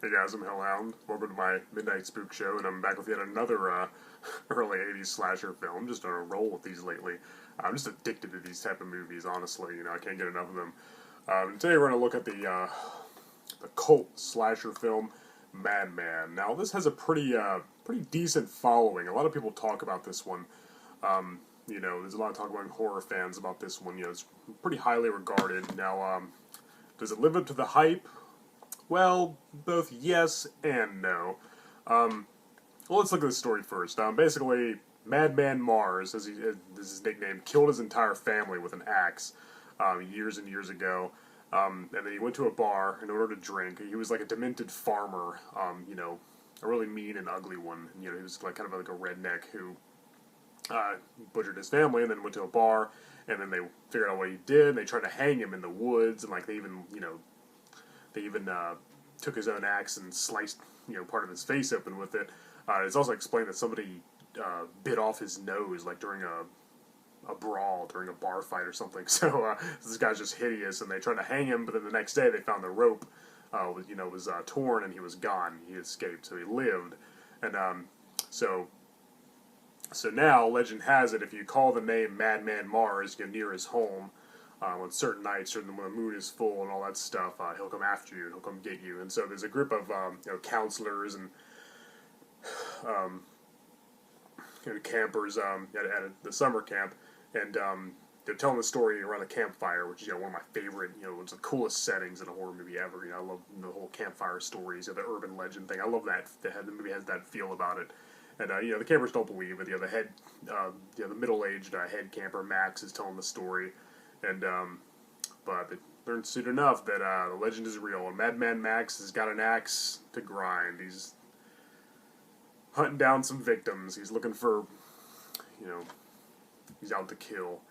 Hey guys, I'm Hellhound. Welcome to my Midnight Spook Show, and I'm back with yet another early 80s slasher film. Just on a roll with these lately. I'm just addicted to these type of movies, honestly. I can't get enough of them. Today we're going to look at the cult slasher film, Madman. Now, this has a pretty decent following. A lot of people talk about this one. There's a lot of talk among horror fans about this one. It's pretty highly regarded. Now, does it live up to the hype? Well, both yes and no. Well, let's look at the story first. Basically, Madman Marz, as is his nickname, killed his entire family with an axe years and years ago. And then he went to a bar in order to drink. He was like a demented farmer, a really mean and ugly one. He was like kind of like a redneck who butchered his family and then went to a bar. And then they figured out what he did. And they tried to hang him in the woods, and like they even took his own axe and sliced, part of his face open with it. It's also explained that somebody bit off his nose, like during a brawl, during a bar fight or something. So this guy's just hideous, and they tried to hang him, but then the next day they found the rope, was torn, and he was gone. He escaped, so he lived. And so now, legend has it, if you call the name Madman Marz, near his home, on certain nights, or when the moon is full and all that stuff, he'll come after you and he'll come get you. And so there's a group of counselors and campers at the summer camp, and they're telling the story around a campfire, which is one of my favorite, it's the coolest settings in a horror movie ever. I love the whole campfire stories, the urban legend thing. I love that the movie has that feel about it. And the campers don't believe it. The middle-aged head camper Max is telling the story. And, but they learned soon enough that the legend is real, and Madman Max has got an axe to grind. He's hunting down some victims. He's looking for, he's out to kill.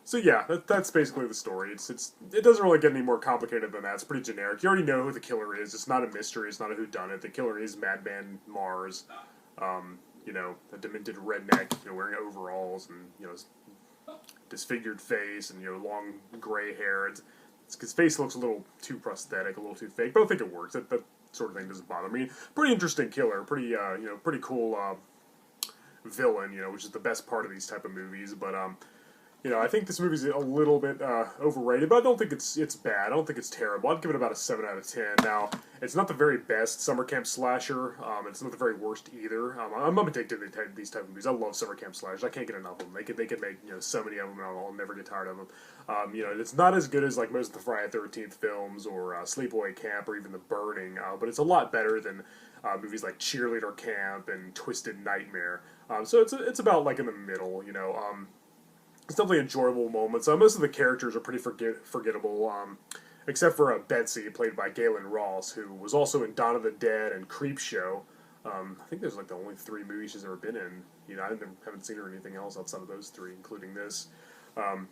So yeah, that's basically the story. It doesn't really get any more complicated than that. It's pretty generic. You already know who the killer is. It's not a mystery. It's not a whodunit. The killer is Madman Marz. A demented redneck, wearing overalls and disfigured face and long gray hair. His face looks a little too prosthetic, a little too fake, but I think it works. That sort of thing doesn't bother me. Pretty interesting killer, pretty cool villain, which is the best part of these type of movies. But I think this movie's a little bit overrated, but I don't think it's bad. I don't think it's terrible. I'd give it about a 7 out of 10. Now, it's not the very best summer camp slasher. It's not the very worst either. I'm addicted to these type of movies. I love summer camp slashers. I can't get enough of them. They could make so many of them, and I'll never get tired of them. It's not as good as like most of the Friday the 13th films or Sleepaway Camp or even The Burning, but it's a lot better than movies like Cheerleader Camp and Twisted Nightmare. So it's about like in the middle. It's definitely enjoyable moments. Most of the characters are pretty forgettable, except for Betsy, played by Galen Ross, who was also in Dawn of the Dead and Creepshow. I think there's like the only 3 movies she's ever been in. I haven't seen her in anything else outside of those 3, including this. And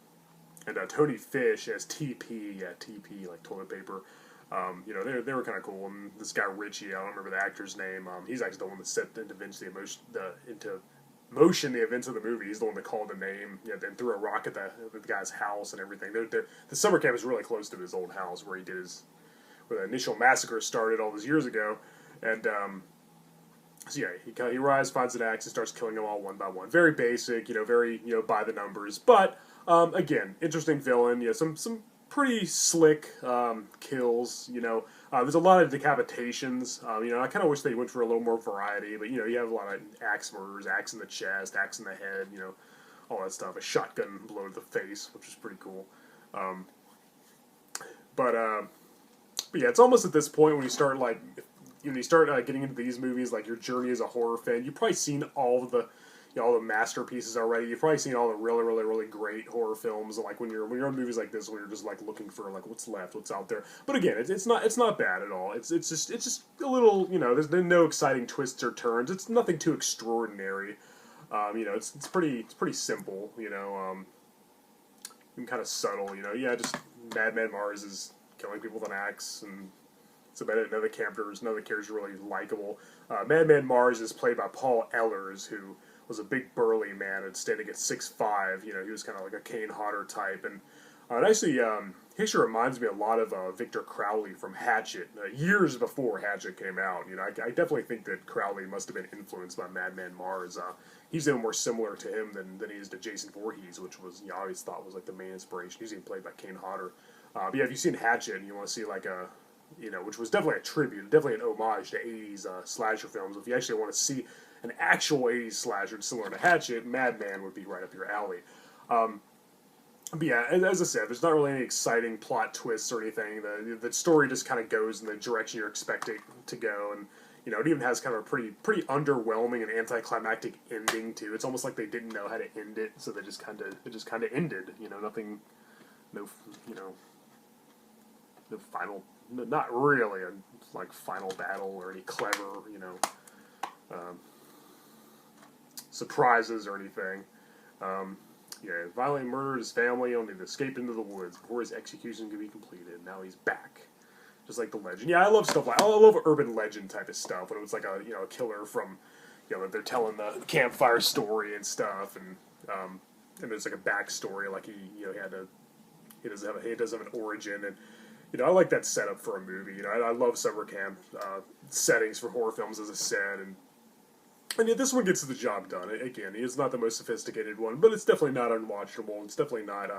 Tony Fish as TP, TP, like toilet paper. They were kind of cool. And this guy Richie, I don't remember the actor's name. He's actually the one that set into motion the events of the movie. He's the one that called the name, then threw a rock at the guy's house and everything. The summer camp is really close to his old house where where the initial massacre started all those years ago. And he arrives, finds an axe, and starts killing them all one by one. Very basic, very by the numbers. But again, interesting villain. Some pretty slick kills. There's a lot of decapitations. I kind of wish they went for a little more variety, but you have a lot of axe murders, axe in the chest, axe in the head, all that stuff. A shotgun blow to the face, which is pretty cool. But yeah, it's almost at this point when you start getting into these movies, like your journey as a horror fan, you've probably seen all the masterpieces already. You've probably seen all the really, really, really great horror films. And like when you're in movies like this, where you're just like looking for like what's left, what's out there. But again, it's not bad at all. It's just a little, there's no exciting twists or turns. It's nothing too extraordinary. It's pretty simple. And kind of subtle. Just Madman Marz is killing people with an axe, and it's about it. None of the characters are really likable. Madman Marz is played by Paul Ehlers, who was a big burly man and standing at 6'5". He was kind of like a Kane Hodder type, and And actually, he actually reminds me a lot of Victor Crowley from Hatchet, years before Hatchet came out. I definitely think that Crowley must have been influenced by Madman Marz. He's even more similar to him than he is to Jason Voorhees, which was I always thought was like the main inspiration. He's even played by Kane Hodder. But yeah, if you've seen Hatchet and you want to see like a which was definitely a tribute, definitely an homage to 80s slasher films. If you actually want to see an actual 80s slasher similar to Hatchet, Madman would be right up your alley. But yeah, as I said, there's not really any exciting plot twists or anything. The story just kind of goes in the direction you're expecting to go, and it even has kind of a pretty underwhelming and anticlimactic ending too. It's almost like they didn't know how to end it, so it just kind of ended. Nothing, no no final, not really a like final battle or any clever um, surprises or anything. Violently murdered his family, only to escape into the woods before his execution could be completed. Now he's back, just like the legend. Yeah, I love stuff I love urban legend type of stuff. When it was like a killer from they're telling the campfire story and stuff, and there's like a backstory, like he does have an origin, and I like that setup for a movie. I love summer camp settings for horror films, as I said, and yeah, this one gets the job done. Again, it's not the most sophisticated one, but it's definitely not unwatchable. It's definitely not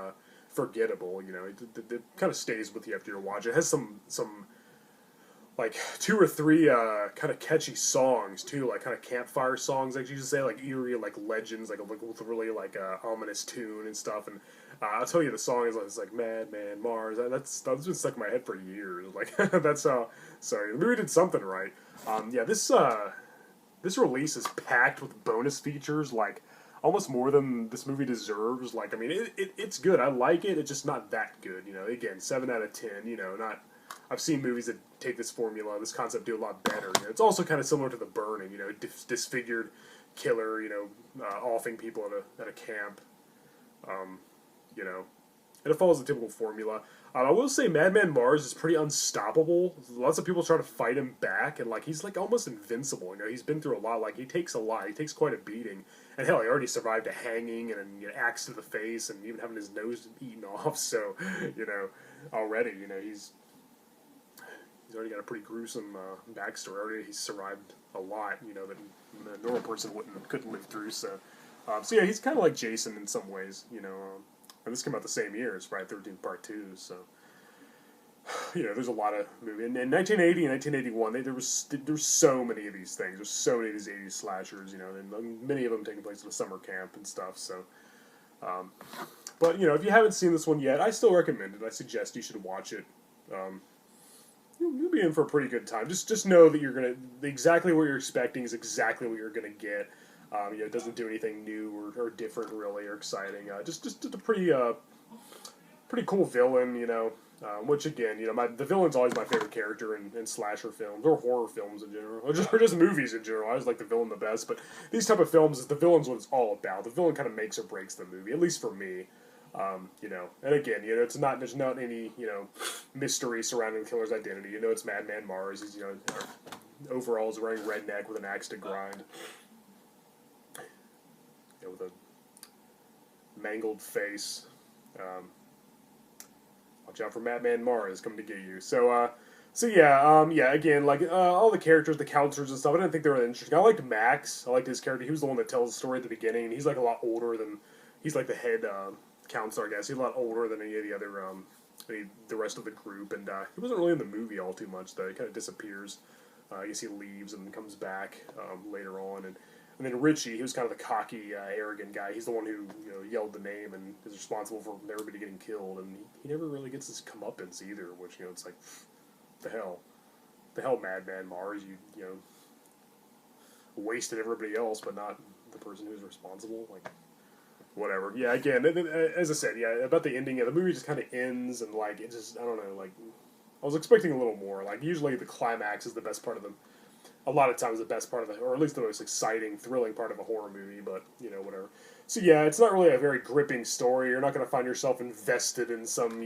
forgettable. It kind of stays with you after you watch it. It has some like 2 or 3 kind of catchy songs too, like kind of campfire songs, like you just say, like eerie, like legends, like with really like ominous tune and stuff. And I'll tell you, the song is like Madman Marz. That's been stuck in my head for years. Like that's sorry, the movie did something right. Yeah, this release is packed with bonus features, like almost more than this movie deserves. Like, I mean, it's good. I like it. It's just not that good. Again, 7 out of 10. Not. I've seen movies that take this formula, this concept, do a lot better. It's also kind of similar to The Burning. Disfigured killer. Offing people at a camp. And it follows the typical formula. I will say Madman Marz is pretty unstoppable. Lots of people try to fight him back, and like he's like almost invincible. He's been through a lot. Like he takes a lot. He takes quite a beating. And hell, he already survived a hanging and an axe to the face, and even having his nose eaten off. So already he's already got a pretty gruesome backstory. Already he's survived a lot. That a normal person couldn't live through. So yeah, he's kind of like Jason in some ways. And this came out the same year as Friday the 13th Part 2, so there's a lot of movies. In 1980 and 1981, there's so many of these things. There's so many of these 80s slashers, and many of them taking place at a summer camp and stuff. So, but if you haven't seen this one yet, I still recommend it. I suggest you should watch it. You'll be in for a pretty good time. Just know that exactly what you're expecting is exactly what you're gonna get. It doesn't do anything new or different really or exciting. Just a pretty cool villain, which again, the villain's always my favorite character in slasher films or horror films in general, or just movies in general. I always like the villain the best, but these type of films, the villain's what it's all about. The villain kind of makes or breaks the movie, at least for me. And again, there's not any, mystery surrounding the killer's identity. It's Madman Marz. He's, overalls, wearing redneck with an axe to grind. With a mangled face. Watch out for Madman Marz coming to get you. So yeah, again, like all the characters, the counselors and stuff, I didn't think they were that interesting. I liked Max. I liked his character. He was the one that tells the story at the beginning, and he's like a lot older than, he's like the head counselor, I guess. He's a lot older than any of the other, the rest of the group, and he wasn't really in the movie all too much, though. He kind of disappears. I guess he leaves and then comes back later on, and then Richie, he was kind of the cocky, arrogant guy. He's the one who yelled the name and is responsible for everybody getting killed. And he never really gets his comeuppance either. Which it's like, the hell, Madman Marz, you wasted everybody else, but not the person who's responsible. Like, whatever. Yeah, again, as I said, yeah, about the ending, the movie just kind of ends, and like it just, I don't know, like I was expecting a little more. Like usually the climax is the best part of the. A lot of times the best part of it, or at least the most exciting, thrilling part of a horror movie, but, whatever. So yeah, it's not really a very gripping story. You're not going to find yourself invested in some,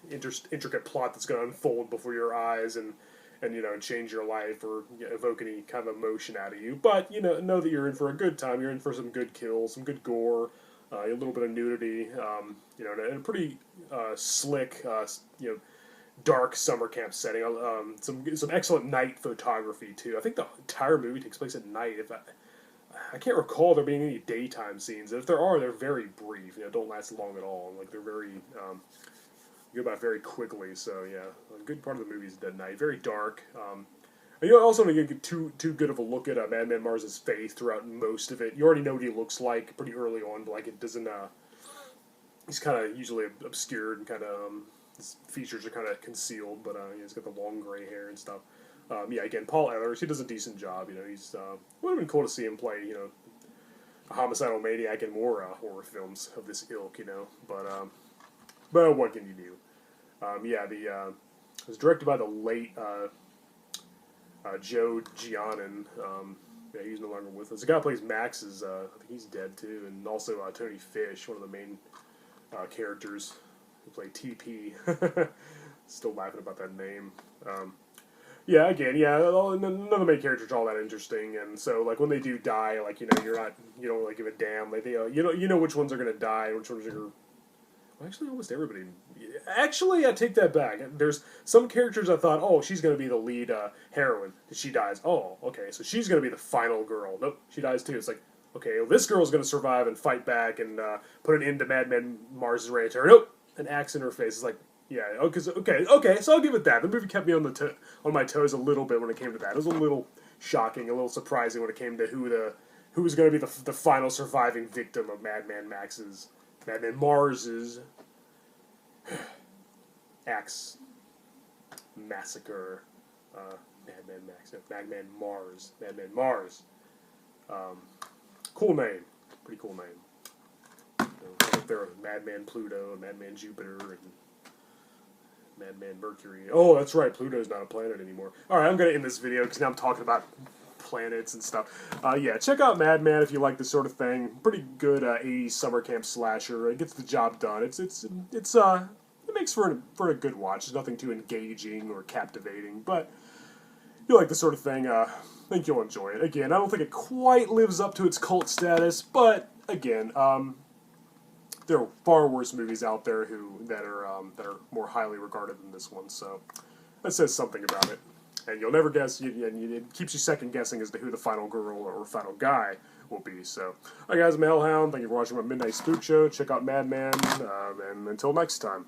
intricate plot that's going to unfold before your eyes and change your life or evoke any kind of emotion out of you. But, know that you're in for a good time. You're in for some good kills, some good gore, A little bit of nudity, and a pretty slick, dark summer camp setting. Some excellent night photography too. I think the entire movie takes place at night. If I can't recall there being any daytime scenes. If there are, they're very brief. Don't last long at all. Like they're very go by very quickly. So yeah, a good part of the movie is at night. Very dark. And you also don't get too good of a look at Madman Marz's face throughout most of it. You already know what he looks like pretty early on, but like it doesn't. He's kind of usually obscured and kind of his features are kind of concealed, but he's got the long gray hair and stuff. Again, Paul Ehlers, he does a decent job. He's would have been cool to see him play, a homicidal maniac in more horror films of this ilk, but what can you do? It was directed by the late Joe Giannin. He's no longer with us. The guy who plays Max is, I think he's dead too, and also Tony Fish, one of the main characters who played TP. Still laughing about that name. None of the main characters are all that interesting, and so like when they do die, like you don't really give a damn. Like you know which ones are gonna die, and which ones are gonna. Well, actually, almost everybody. Actually, I take that back. There's some characters I thought, oh, she's gonna be the lead heroine. She dies. Oh, okay, so she's gonna be the final girl. Nope, she dies too. It's like, okay, well, this girl's gonna survive and fight back and put an end to Madman Marz's reign of terror. Nope, an axe in her face. It's like. Yeah, okay, so I'll give it that. The movie kept me on my toes a little bit when it came to that. It was a little shocking, a little surprising when it came to who was going to be the final surviving victim of Madman Marz's axe massacre. Madman Marz. Cool name, pretty cool name. There are Madman Pluto and Madman Jupiter and Madman Mercury. Oh, that's right. Pluto's not a planet anymore. Alright, I'm going to end this video because now I'm talking about planets and stuff. Check out Madman if you like this sort of thing. Pretty good 80s summer camp slasher. It gets the job done. It makes for a good watch. It's nothing too engaging or captivating, but if you like this sort of thing, I think you'll enjoy it. Again, I don't think it quite lives up to its cult status, but again, there are far worse movies out there that are more highly regarded than this one. So that says something about it. And you'll never guess. It keeps you second guessing as to who the final girl or final guy will be. So, alright guys, I'm Hellhound. Thank you for watching my Midnight Spook Show. Check out Madman. And until next time.